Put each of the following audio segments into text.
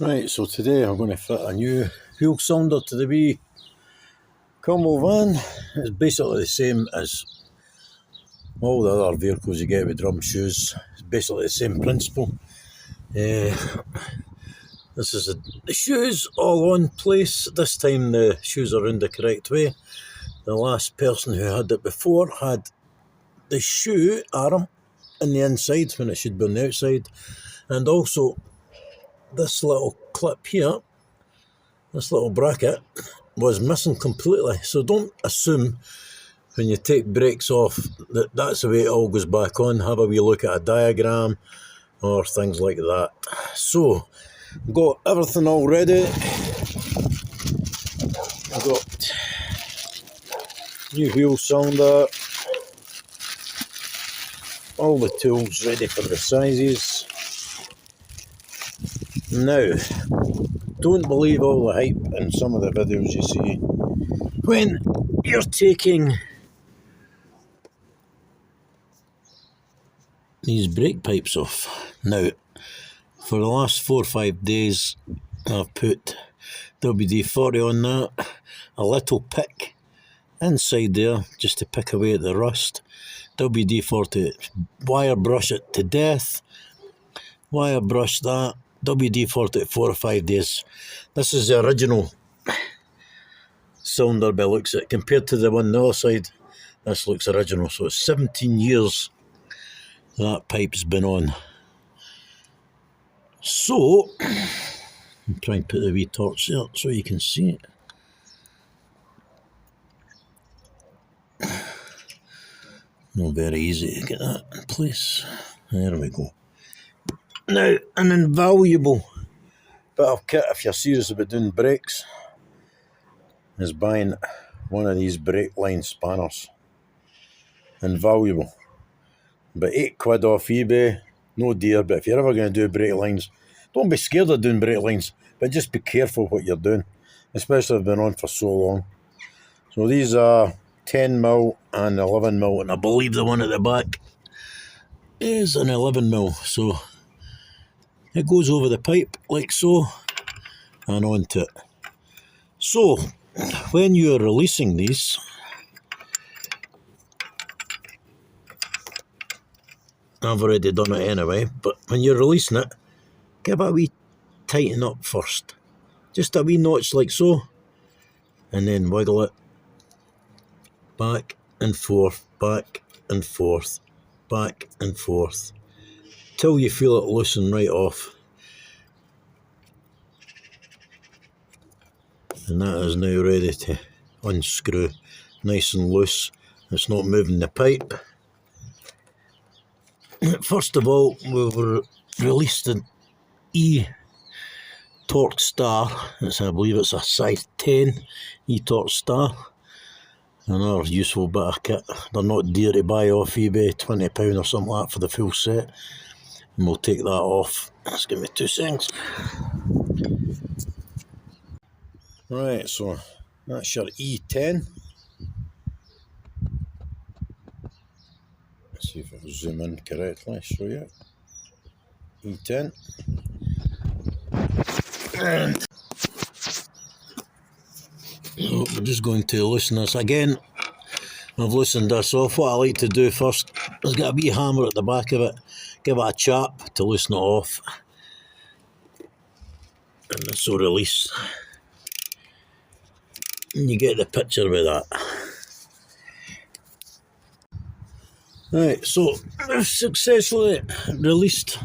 Right, so today I'm going to fit a new fuel cylinder to the wee combo van. It's basically the same as all the other vehicles you get with drum shoes. It's basically the same principle. This is the shoes all on place. This time the shoes are in the correct way. The last person who had it before had the shoe arm in the inside when it should be on the outside, and also this little clip here, this little bracket, was missing completely. So don't assume when you take brakes off that that's the way it all goes back on. Have a wee look at a diagram or things like that. So got everything all ready. I've got new wheel cylinder, all the tools ready for the sizes. Now, don't believe all the hype in some of the videos you see when you're taking these brake pipes off. Now, for the last 4 or 5 days I've put WD-40 on that, a little pick inside there just to pick away at the rust. WD-40, wire brush it to death, wire brush that, WD-40 4 or 5 days. This is the original cylinder by the looks of it. Compared to the one on the other side, this looks original. So it's 17 years that pipe's been on. So, I'm trying to put the wee torch there so you can see it. Not very easy to get that in place. There we go. Now, an invaluable bit of kit if you're serious about doing brakes is buying one of these brake line spanners. Invaluable. About £8 off eBay, no dear, but if you're ever going to do brake lines, don't be scared of doing brake lines, but just be careful what you're doing, especially if they've been on for so long. So these are 10mm and 11mm, and I believe the one at the back is an 11mm, so it goes over the pipe like so and onto it. So when you're releasing these, I've already done it anyway, but when you're releasing it, give it a wee tighten up first. Just a wee notch like so, and then wiggle it back and forth, back and forth, back and forth, till you feel it loosen right off. And that is now ready to unscrew, nice and loose. It's not moving the pipe. First of all, we've released an E-Torque Star. I believe it's a size 10 E-Torque Star. Another useful bit of kit. They're not dear to buy off eBay, £20 or something like that for the full set. And we'll take that off. Just give me 2 seconds. Right, so that's your E10. Let's see if it'll zoom in correctly, show you. E10. And so we're just going to loosen this again. I've loosened this off. What I like to do first is get a wee hammer at the back of it, give it a chap to loosen it off, and this will release. And you get the picture with that. Right, so we've successfully released.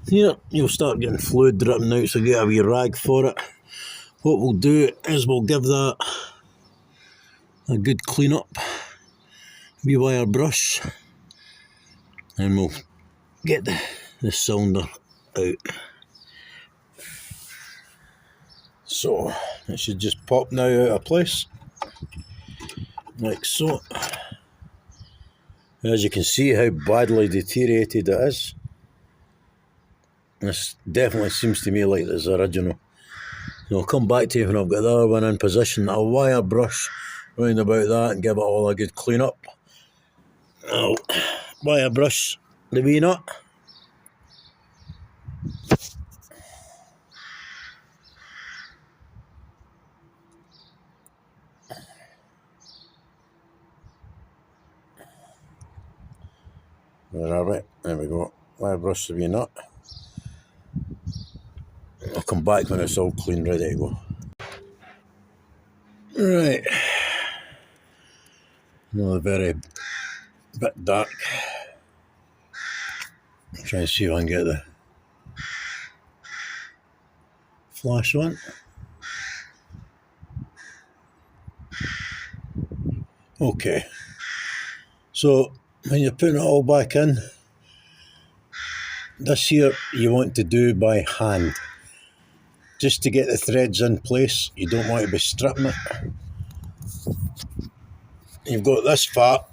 Here, you'll start getting fluid dripping out, so get a wee rag for it. What we'll do is we'll give that a good clean up, wee wire brush, and we'll get the cylinder out. So it should just pop now out of place, like so. As you can see how badly deteriorated it is. This definitely seems to me like it's original. And I'll come back to you when I've got the other one in position. I'll wire brush round about that and give it all a good clean up. I'll wire brush the wee nut. Where are we? There we go. Wire brush the wee nut. I'll come back when it's all clean, ready to go. Right. Another very bit dark. Try and see if I can get the flash on. Okay. So when you're putting it all back in, this here you want to do by hand. Just to get the threads in place, you don't want to be stripping it. You've got this far,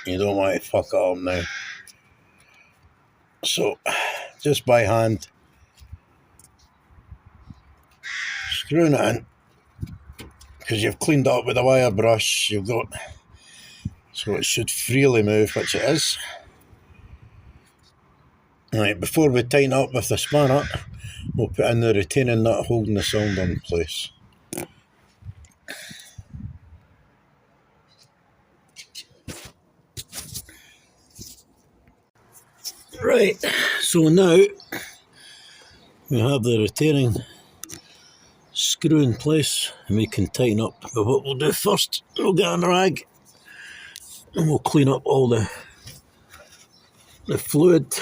you don't want to fuck it up now. So, just by hand, screwing it in, because you've cleaned it up with a wire brush, you've got, so it should freely move, which it is. Right, before we tighten up with the spanner, we'll put in the retaining nut holding the cylinder in place. Right, so now we have the retaining screw in place and we can tighten up. But what we'll do first, we'll get a rag and we'll clean up all the fluid.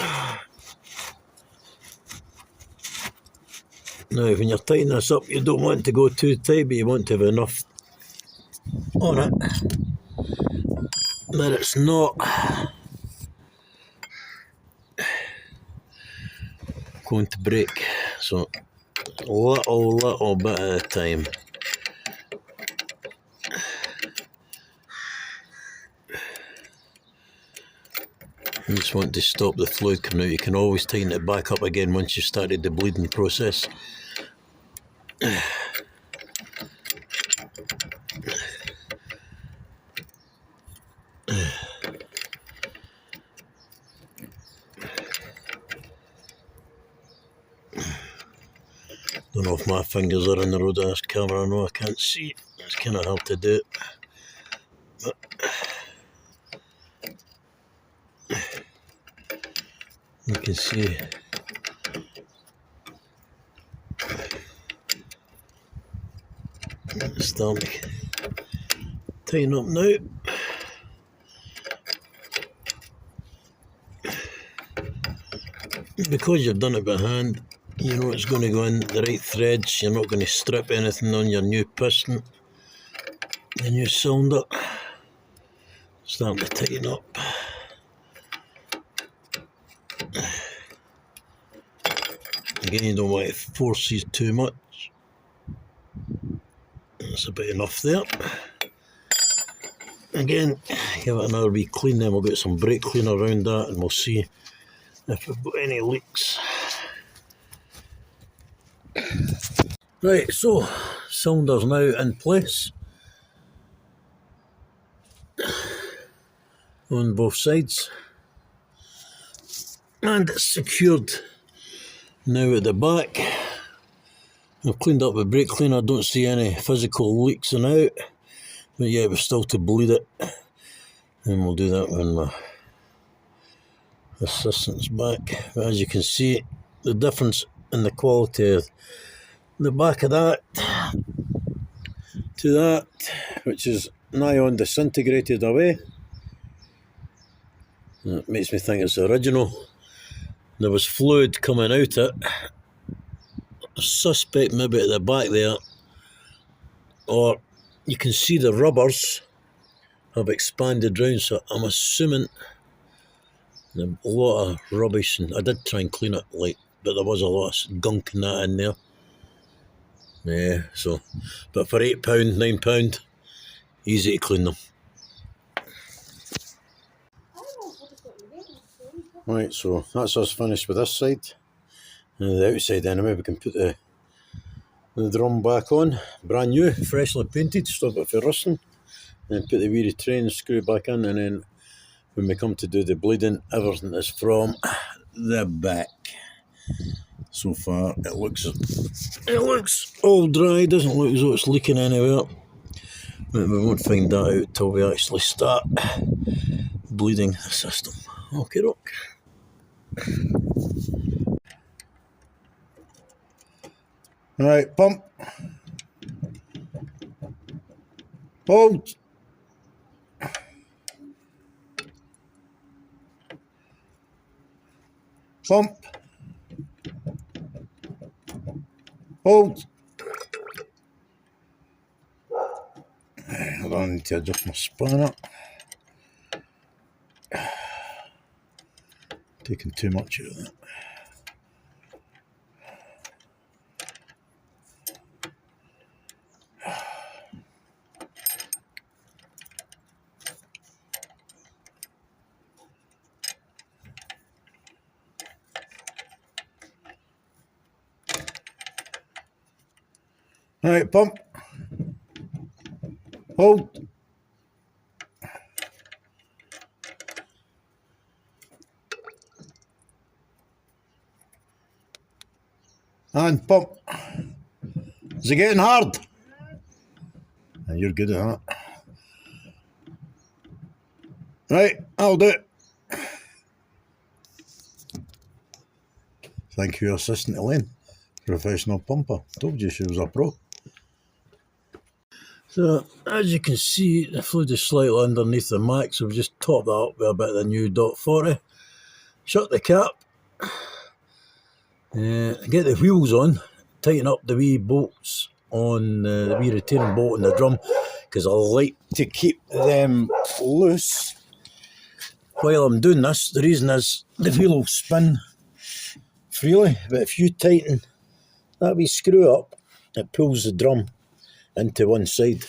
Now when you're tightening this up, you don't want to go too tight, but you want to have enough on it that it's not going to break. So little bit at a time. You just want to stop the fluid coming out. You can always tighten it back up again once you've started the bleeding process. Don't know if my fingers are in the road of this camera. No, I can't see. It's kind of hard to do it. But you can see it's starting to tighten up now. Because you've done it by hand, you know it's going to go in the right threads. You're not going to strip anything on your new piston, the new cylinder. Starting to tighten up. Again, you don't want to force these too much. That's about enough there. Again, give it another wee clean, then we'll get some brake cleaner around that and we'll see if we've got any leaks. Right, so cylinder's now in place on both sides, and it's secured now at the back. I've cleaned up with brake cleaner. I don't see any physical leaks and out, but yeah, we're still to bleed it, and we'll do that when my assistant's back. But as you can see, the difference in the quality of the back of that to that, which is nigh on disintegrated away. It makes me think it's the original. There was fluid coming out it. I suspect maybe at the back there, or you can see the rubbers have expanded round, so I'm assuming a lot of rubbish, and I did try and clean it, but there was a lot of gunk and that in there. Yeah, so, but for £8, £9, easy to clean them. Right, so that's us finished with this side. And the outside anyway, we can put the drum back on, brand new, freshly painted, stop it for rusting, and put the wee retrain screw back in, and then when we come to do the bleeding, everything is from the back. So far it looks all dry, doesn't look as though it's leaking anywhere, but we won't find that out till we actually start bleeding the system. Okay, doke. Right, pump. Hold. Pump. Hold. I don't need to adjust my spanner. Taking too much out of that. Right, pump. Hold. And pump. Is it getting hard? You're good at that. Right, I'll do it. Thank you, Assistant Elaine. Professional pumper. Told you she was a pro. So, as you can see, the fluid is slightly underneath the max, so we've just topped that up with a bit of the new .40. Shut the cap. Get the wheels on. Tighten up the wee bolts on the wee retaining bolt in the drum, because I like to keep them loose while I'm doing this. The reason is the wheel will spin freely, but if you tighten that wee screw up, it pulls the drum into one side.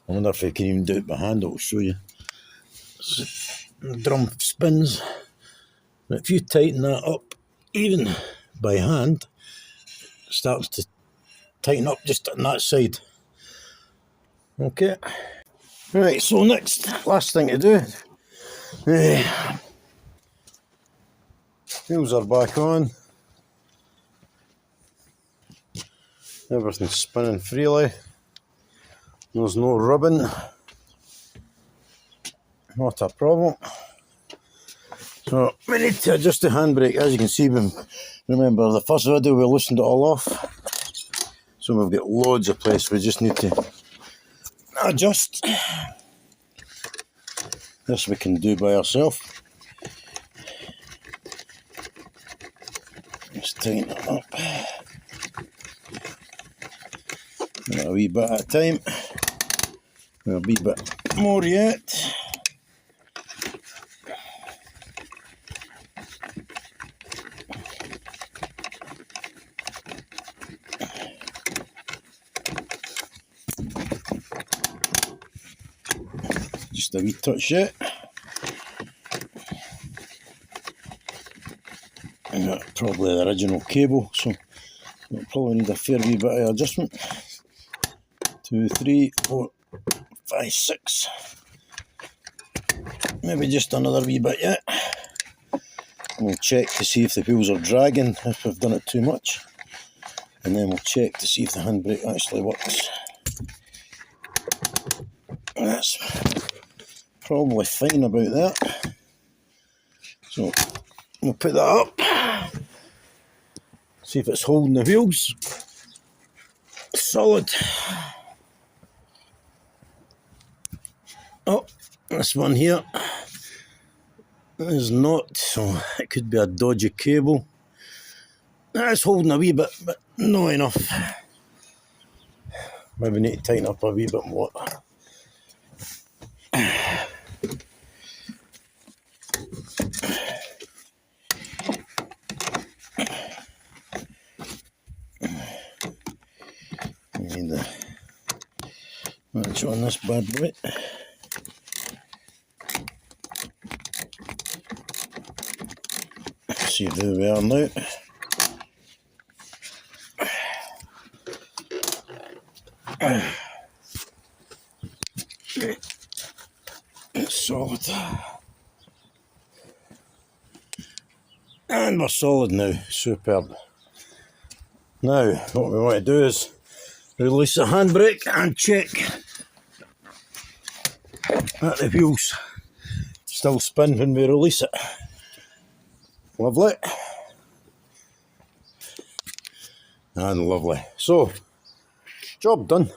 I wonder if I can even do it by hand. I'll show you. So the drum spins, but if you tighten that up even by hand, it starts to tighten up just on that side. Okay. Right, so last thing to do. Wheels are back on. Everything's spinning freely. There's no rubbing. Not a problem. So we need to adjust the handbrake. As you can see, remember the first video we loosened it all off. So we've got loads of place. We just need to adjust. This we can do by ourselves. Just tighten it up. A wee bit at a time. A wee bit more yet. Just a wee touch yet. And that's probably the original cable, so we'll probably need a fair wee bit of adjustment. 2, 3, 4, 5, 6. Maybe just another wee bit yet. We'll check to see if the wheels are dragging, if we've done it too much. And then we'll check to see if the handbrake actually works. That's probably fine about that. So we'll put that up. See if it's holding the wheels. Solid. Oh, this one here is not, so it could be a dodgy cable. It's holding a wee bit, but not enough. Maybe need to tighten up a wee bit more. Need the match on this bad boy. See where we are now. It's solid. And we're solid now. Superb. Now, what we want to do is release the handbrake and check that the wheels still spin when we release it. Lovely. And lovely. So, job done.